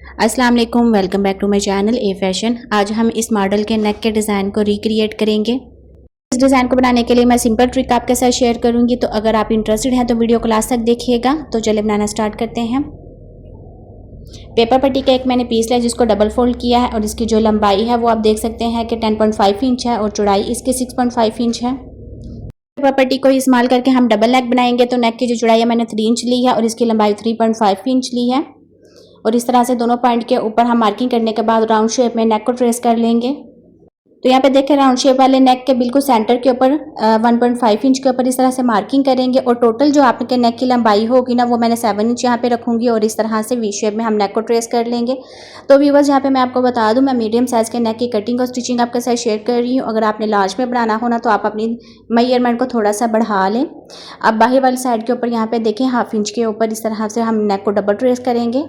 अस्सलाम वालेकुम, welcome back to my channel a fashion. आज हम इस मॉडल के नेक के डिज़ाइन को रिक्रिएट करेंगे। इस डिज़ाइन को बनाने के लिए मैं सिंपल ट्रिक आपके साथ शेयर करूंगी, तो अगर आप इंटरेस्टेड हैं तो वीडियो को लास्ट तक देखिएगा। तो चलिए बनाना स्टार्ट करते हैं। पेपर पट्टी का एक मैंने पीस लिया जिसको डबल फोल्ड किया है और इसकी जो लंबाई है वो आप देख सकते हैं कि 10.5 इंच है और चौड़ाई इसकी 6.5 इंच है। पेपर पट्टी को इस्तेमाल करके हम डबल नेक बनाएंगे, तो नेक की जो चौड़ाई है मैंने 3 इंच ली है और इसकी लंबाई 3.5 इंच ली है। और इस तरह से दोनों पॉइंट के ऊपर हम मार्किंग करने के बाद राउंड शेप में नेक को ट्रेस कर लेंगे। तो यहाँ पे देखें, राउंड शेप वाले नेक के बिल्कुल सेंटर के ऊपर 1.5 इंच के ऊपर इस तरह से मार्किंग करेंगे और टोटल जो आपके नेक की लंबाई होगी ना वो मैंने 7 इंच यहाँ पे रखूंगी और इस तरह से वी शेप में हम नेक को ट्रेस कर लेंगे। तो व्यूअर्स, यहाँ पे मैं आपको बता दूं, मैं मीडियम साइज़ के नेक की कटिंग और स्टिचिंग आपके साथ शेयर कर रही हूँ। अगर आपने लार्ज में बनाना हो ना तो आप अपनी मेजरमेंट को थोड़ा सा बढ़ा लें। अब बाहर वाली साइड के ऊपर यहाँ पे देखें, 1/2 इंच के ऊपर इस तरह से हम नेक को डबल ट्रेस करेंगे।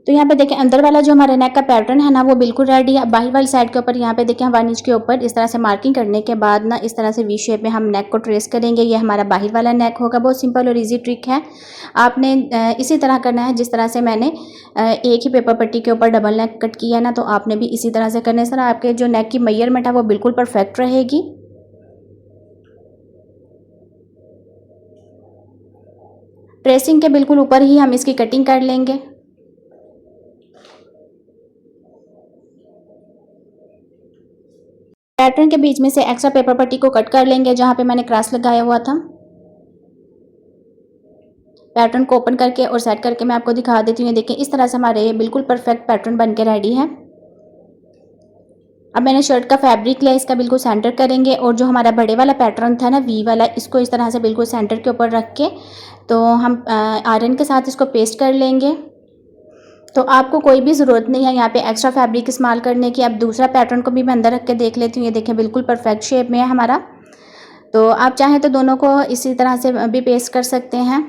तो यहाँ पे देखें, अंदर वाला जो हमारे नेक का पैटर्न है ना वो बिल्कुल रेडी है। बाहर वाली साइड के ऊपर यहाँ पे देखें, 1 इंच के ऊपर इस तरह से मार्किंग करने के बाद ना इस तरह से वी शेप में हम नेक को ट्रेस करेंगे। ये हमारा बाहर वाला नेक होगा। बहुत सिंपल और इजी ट्रिक है। आपने इसी तरह करना है जिस तरह से मैंने एक ही पेपर पट्टी के ऊपर डबल नेक कट किया ना, तो आपने भी इसी तरह से करना है। सर, आपके जो नेक की मेजरमेंट है वो बिल्कुल परफेक्ट रहेगी। ट्रेसिंग के बिल्कुल ऊपर ही हम इसकी कटिंग कर लेंगे। पैटर्न के बीच में से एक्स्ट्रा पेपर पट्टी को कट कर लेंगे जहां पे मैंने क्रॉस लगाया हुआ था। पैटर्न को ओपन करके और सेट करके मैं आपको दिखा देती हूँ। देखिए, इस तरह से हमारे बिल्कुल परफेक्ट पैटर्न बन के रेडी है। अब मैंने शर्ट का फैब्रिक लिया, इसका बिल्कुल सेंटर करेंगे और जो हमारा बड़े वाला पैटर्न था ना वी वाला, इसको इस तरह से बिल्कुल सेंटर के ऊपर रख के तो हम आयरन के साथ इसको पेस्ट कर लेंगे। तो आपको कोई भी ज़रूरत नहीं है यहाँ पे एक्स्ट्रा फैब्रिक इस्तेमाल करने की। अब दूसरा पैटर्न को भी मैं अंदर रख के देख लेती हूँ। ये देखें, बिल्कुल परफेक्ट शेप में है हमारा। तो आप चाहें तो दोनों को इसी तरह से भी पेस्ट कर सकते हैं,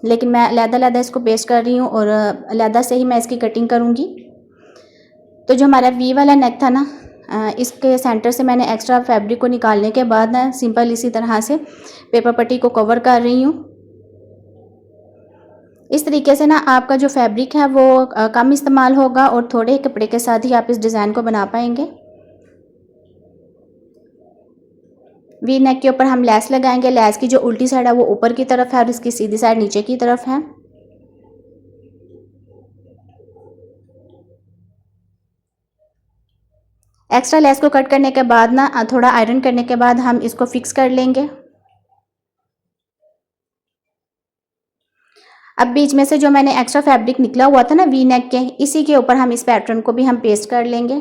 लेकिन मैं अलग-अलग इसको पेस्ट कर रही हूँ और अलग से ही मैं इसकी कटिंग करूँगी। तो जो हमारा वी वाला नेक था ना, इसके सेंटर से मैंने एक्स्ट्रा फैब्रिक को निकालने के बाद ना सिंपल इसी तरह से पेपर पट्टी को कवर कर रही हूँ। इस तरीके से ना आपका जो फैब्रिक है वो कम इस्तेमाल होगा और थोड़े कपड़े के साथ ही आप इस डिज़ाइन को बना पाएंगे। वी नेक के ऊपर हम लेस लगाएंगे। लेस की जो उल्टी साइड है वो ऊपर की तरफ है और इसकी सीधी साइड नीचे की तरफ है। एक्स्ट्रा लेस को कट करने के बाद ना थोड़ा आयरन करने के बाद हम इसको फिक्स कर लेंगे। अब बीच में से जो मैंने एक्स्ट्रा फैब्रिक निकला हुआ था ना वी नेक के, इसी के ऊपर हम इस पैटर्न को भी हम पेस्ट कर लेंगे।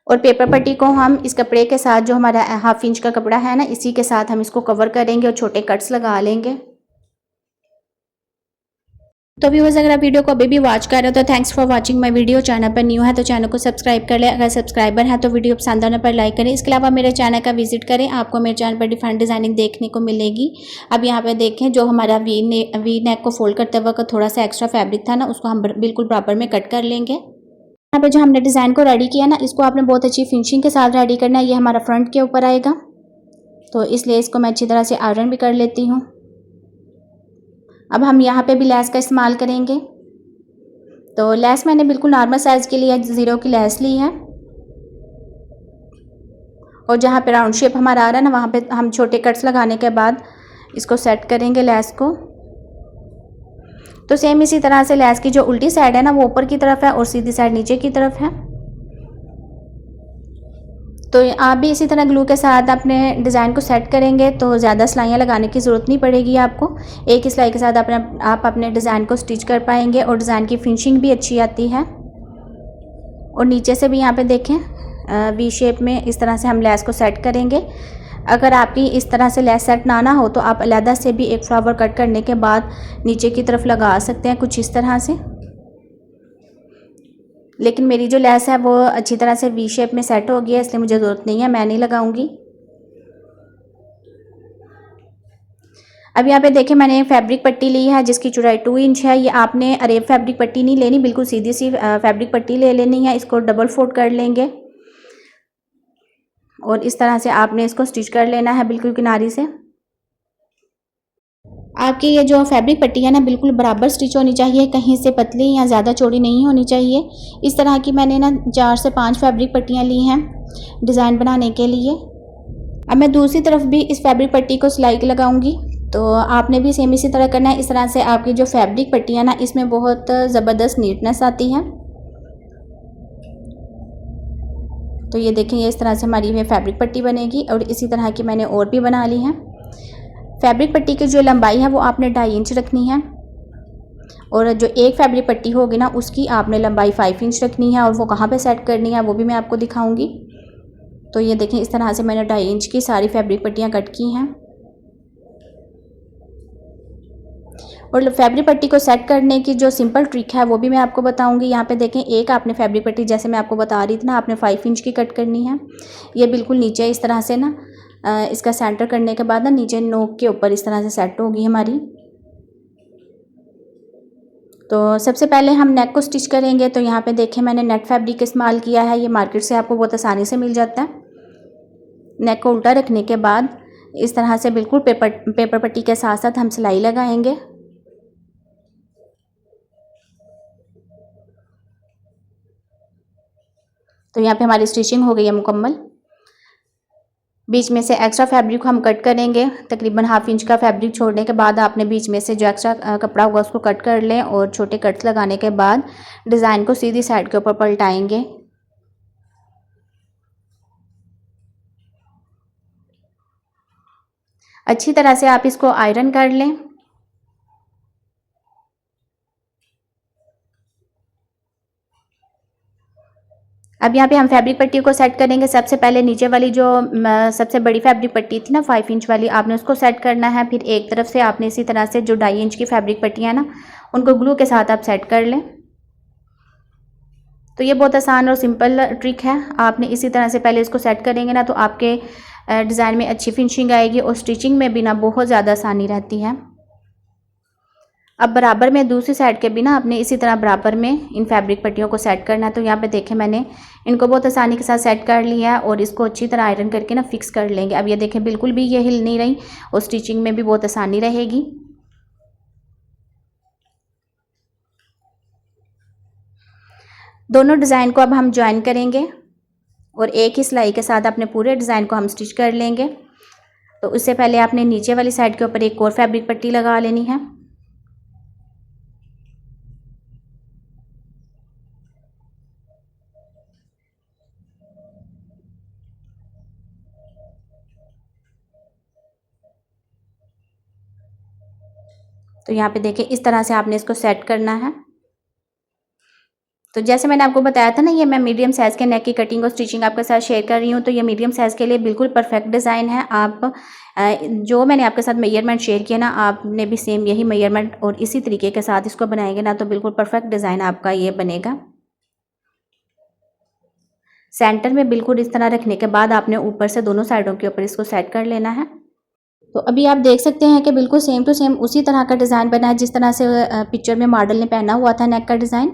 और पेपर पट्टी को हम इस कपड़े के साथ, जो हमारा 1/2 इंच का कपड़ा है ना, इसी के साथ हम इसको कवर करेंगे और छोटे कट्स लगा लेंगे। तो व्यूअर्स, अगर आप वीडियो को अभी भी वॉच कर रहे हो तो thanks for watching my video. Channel पर न्यू है तो चैनल को सब्सक्राइब कर ले। अगर सब्सक्राइबर है तो वीडियो पसंद आने पर लाइक करें। इसके अलावा मेरे चैनल का विजिट करें, आपको मेरे चैनल पर डिफरेंट डिजाइनिंग देखने को मिलेगी। अब यहाँ पे देखें, जो हमारा वी नेक को फोल्ड करते वक्त थोड़ा सा एक्स्ट्रा फैब्रिक था ना, उसको हम बिल्कुल प्रॉपर में कट कर लेंगे। यहाँ पे जो हमने डिज़ाइन को रेडी किया ना, इसको आपने बहुत अच्छी फिनिशिंग के साथ रेडी करना है। ये हमारा फ्रंट के ऊपर आएगा, तो इसलिए इसको मैं अच्छी तरह से आयरन भी कर लेती हूँ। अब हम यहाँ पे भी लेस का इस्तेमाल करेंगे। तो लेस मैंने बिल्कुल नॉर्मल साइज़ के लिए 0 की लेस ली है और जहाँ पे राउंड शेप हमारा आ रहा है ना, वहाँ पे हम छोटे कट्स लगाने के बाद इसको सेट करेंगे लेस को। तो सेम इसी तरह से लेस की जो उल्टी साइड है ना वो ऊपर की तरफ है और सीधी साइड नीचे की तरफ है। तो आप भी इसी तरह ग्लू के साथ अपने डिज़ाइन को सेट करेंगे तो ज़्यादा सिलाइयाँ लगाने की ज़रूरत नहीं पड़ेगी आपको। एक ही सिलाई के साथ आप अपने डिज़ाइन को स्टिच कर पाएंगे और डिज़ाइन की फिनिशिंग भी अच्छी आती है। और नीचे से भी यहाँ पे देखें, वी शेप में इस तरह से हम लेस को सेट करेंगे। अगर आपकी इस तरह से लेस सेट ना हो तो आप अलग से भी एक फ्लावर कट करने के बाद नीचे की तरफ लगा सकते हैं, कुछ इस तरह से। लेकिन मेरी जो लेस है वो अच्छी तरह से वी शेप में सेट हो गई है, इसलिए मुझे ज़रूरत नहीं है, मैं नहीं लगाऊंगी। अब यहाँ पे देखें, मैंने फैब्रिक पट्टी ली है जिसकी चौड़ाई 2 इंच है। ये आपने अरेब फैब्रिक पट्टी नहीं लेनी, बिल्कुल सीधी सी फैब्रिक पट्टी ले लेनी है। इसको डबल फोल्ड कर लेंगे और इस तरह से आपने इसको स्टिच कर लेना है बिल्कुल किनारी से। आपकी ये जो फैब्रिक पट्टी है ना बिल्कुल बराबर स्टिच होनी चाहिए, कहीं से पतली या ज़्यादा चौड़ी नहीं होनी चाहिए। इस तरह की मैंने ना 4 से 5 फैब्रिक पट्टियाँ ली हैं डिज़ाइन बनाने के लिए। अब मैं दूसरी तरफ भी इस फैब्रिक पट्टी को सिलाई लगाऊंगी, तो आपने भी सेम इसी तरह करना है। इस तरह से आपकी जो फैब्रिक पट्टी है ना इसमें बहुत ज़बरदस्त नीटनेस आती है। तो ये देखें, ये इस तरह से हमारी ये फैब्रिक पट्टी बनेगी और इसी तरह की मैंने और भी बना ली है। फैब्रिक पट्टी की जो लंबाई है वो आपने 2.5 इंच रखनी है और जो एक फैब्रिक पट्टी होगी ना उसकी आपने लंबाई 5 इंच रखनी है और वो कहाँ पे सेट करनी है वो भी मैं आपको दिखाऊंगी। तो ये देखें, इस तरह से मैंने 2.5 इंच की सारी फैब्रिक पट्टियाँ कट की हैं। और फैब्रिक पट्टी को सेट करने की जो सिंपल ट्रिक है वो भी मैं आपको बताऊंगी। यहाँ पे देखें, एक आपने फैब्रिक पट्टी जैसे मैं आपको बता रही थी ना, आपने 5 इंच की कट करनी है। ये बिल्कुल नीचे इस तरह से ना इसका सेंटर करने के बाद ना नीचे नोक के ऊपर इस तरह से सेट होगी हमारी। तो सबसे पहले हम नेक को स्टिच करेंगे। तो यहाँ पे देखें, मैंने नेट फैब्रिक इस्तेमाल किया है, ये मार्केट से आपको बहुत आसानी से मिल जाता है। नेक को उल्टा रखने के बाद इस तरह से बिल्कुल पेपर पट्टी के साथ साथ हम सिलाई लगाएंगे। तो यहाँ पे हमारी स्टिचिंग हो गई है मुकम्मल। बीच में से एक्स्ट्रा फैब्रिक को हम कट करेंगे। तकरीबन 1/2 इंच का फैब्रिक छोड़ने के बाद आपने बीच में से जो एक्स्ट्रा कपड़ा होगा उसको कट कर लें और छोटे कट्स लगाने के बाद डिज़ाइन को सीधी साइड के ऊपर पलटाएंगे। अच्छी तरह से आप इसको आयरन कर लें। अब यहाँ पे हम फैब्रिक पट्टी को सेट करेंगे। सबसे पहले नीचे वाली जो सबसे बड़ी फैब्रिक पट्टी थी ना 5 इंच वाली, आपने उसको सेट करना है। फिर एक तरफ से आपने इसी तरह से जो 2.5 इंच की फैब्रिक पट्टियाँ ना उनको ग्लू के साथ आप सेट कर लें। तो ये बहुत आसान और सिंपल ट्रिक है। आपने इसी तरह से पहले इसको सेट करेंगे ना तो आपके डिज़ाइन में अच्छी फिनिशिंग आएगी और स्टिचिंग में भी ना बहुत ज़्यादा आसानी रहती है। अब बराबर में दूसरी साइड के भी ना आपने इसी तरह बराबर में इन फैब्रिक पट्टियों को सेट करना है। तो यहाँ पे देखें, मैंने इनको बहुत आसानी के साथ सेट कर लिया है और इसको अच्छी तरह आयरन करके ना फिक्स कर लेंगे। अब ये देखें, बिल्कुल भी ये हिल नहीं रही और स्टिचिंग में भी बहुत आसानी रहेगी। दोनों डिज़ाइन को अब हम ज्वाइन करेंगे और एक ही सिलाई के साथ अपने पूरे डिज़ाइन को हम स्टिच कर लेंगे। तो उससे पहले आपने नीचे वाली साइड के ऊपर एक और फैब्रिक पट्टी लगा लेनी है। तो यहाँ पे देखिए, इस तरह से आपने इसको सेट करना है। तो जैसे मैंने आपको बताया था ना, ये मैं मीडियम साइज़ के नेक की कटिंग और स्टिचिंग आपके साथ शेयर कर रही हूँ। तो ये मीडियम साइज़ के लिए बिल्कुल परफेक्ट डिज़ाइन है। आप जो मैंने आपके साथ मेजरमेंट शेयर किया ना, आपने भी सेम यही मेजरमेंट और इसी तरीके के साथ इसको बनाएंगे ना तो बिल्कुल परफेक्ट डिज़ाइन आपका ये बनेगा। सेंटर में बिल्कुल इस तरह रखने के बाद आपने ऊपर से दोनों साइडों के ऊपर इसको सेट कर लेना है। तो अभी आप देख सकते हैं कि बिल्कुल सेम टू सेम उसी तरह का डिज़ाइन बना है जिस तरह से पिक्चर में मॉडल ने पहना हुआ था नेक का डिज़ाइन।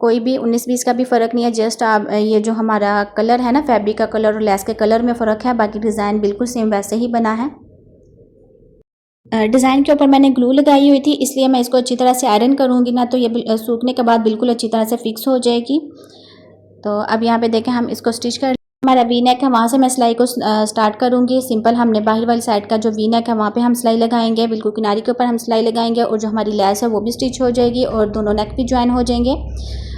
कोई भी 19-20 का भी फ़र्क नहीं है। जस्ट आप ये जो हमारा कलर है ना, फैब्रिक का कलर और लेस के कलर में फ़र्क है, बाकी डिज़ाइन बिल्कुल सेम वैसे ही बना है। डिज़ाइन के ऊपर मैंने ग्लू लगाई हुई थी, इसलिए मैं इसको अच्छी तरह से आयरन करूँगी ना तो ये सूखने के बाद बिल्कुल अच्छी तरह से फिक्स हो जाएगी। तो अब यहाँ पे देखें, हम इसको स्टिच कर, हमारा वी नेक है वहाँ से मैं सिलाई को स्टार्ट करूँगी। सिंपल हमने बाहर वाली साइड का जो वी नेक है वहाँ पे हम सिलाई लगाएंगे, बिल्कुल किनारे के ऊपर हम सिलाई लगाएंगे और जो हमारी लेस है वो भी स्टिच हो जाएगी और दोनों नेक भी ज्वाइन हो जाएंगे।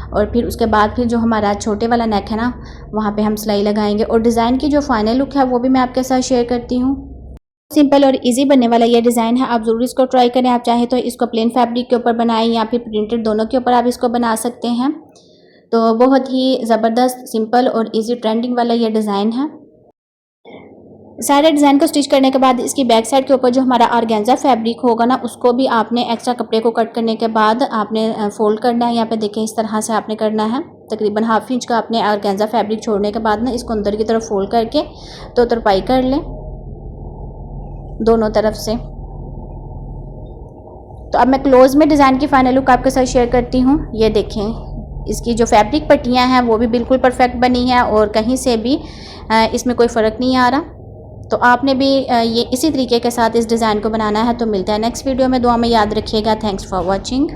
और फिर उसके बाद फिर जो हमारा छोटे वाला नेक है ना वहाँ पे हम सिलाई लगाएंगे और डिज़ाइन की जो फाइनल लुक है वो भी मैं आपके साथ शेयर करती हूँ। सिंपल और इजी बनने वाला ये डिज़ाइन है, आप ज़रूर इसको ट्राई करें। आप चाहें तो इसको प्लेन फैब्रिक के ऊपर बनाएं या फिर प्रिंटेड, दोनों के ऊपर आप इसको बना सकते हैं। तो बहुत ही ज़बरदस्त, सिंपल और इजी ट्रेंडिंग वाला ये डिज़ाइन है। सारे डिज़ाइन को स्टिच करने के बाद इसकी बैक साइड के ऊपर जो हमारा ऑर्गेन्जा फैब्रिक होगा ना उसको भी आपने एक्स्ट्रा कपड़े को कट करने के बाद आपने फोल्ड करना है। यहाँ पे देखें, इस तरह से आपने करना है। तकरीबन 1/2 इंच का आपने ऑर्गेन्जा फैब्रिक छोड़ने के बाद ना इसको अंदर की तरफ फोल्ड करके तो तरपाई कर लें दोनों तरफ से। तो अब मैं क्लोज में डिज़ाइन की फाइनल लुक आपके साथ शेयर करती हूँ। ये देखें, इसकी जो फैब्रिक पट्टियाँ हैं वो भी बिल्कुल परफेक्ट बनी है और कहीं से भी इसमें कोई फ़र्क नहीं आ रहा। तो आपने भी ये इसी तरीके के साथ इस डिज़ाइन को बनाना है। तो मिलता है नेक्स्ट वीडियो में। दुआ में याद रखिएगा। Thanks for watching.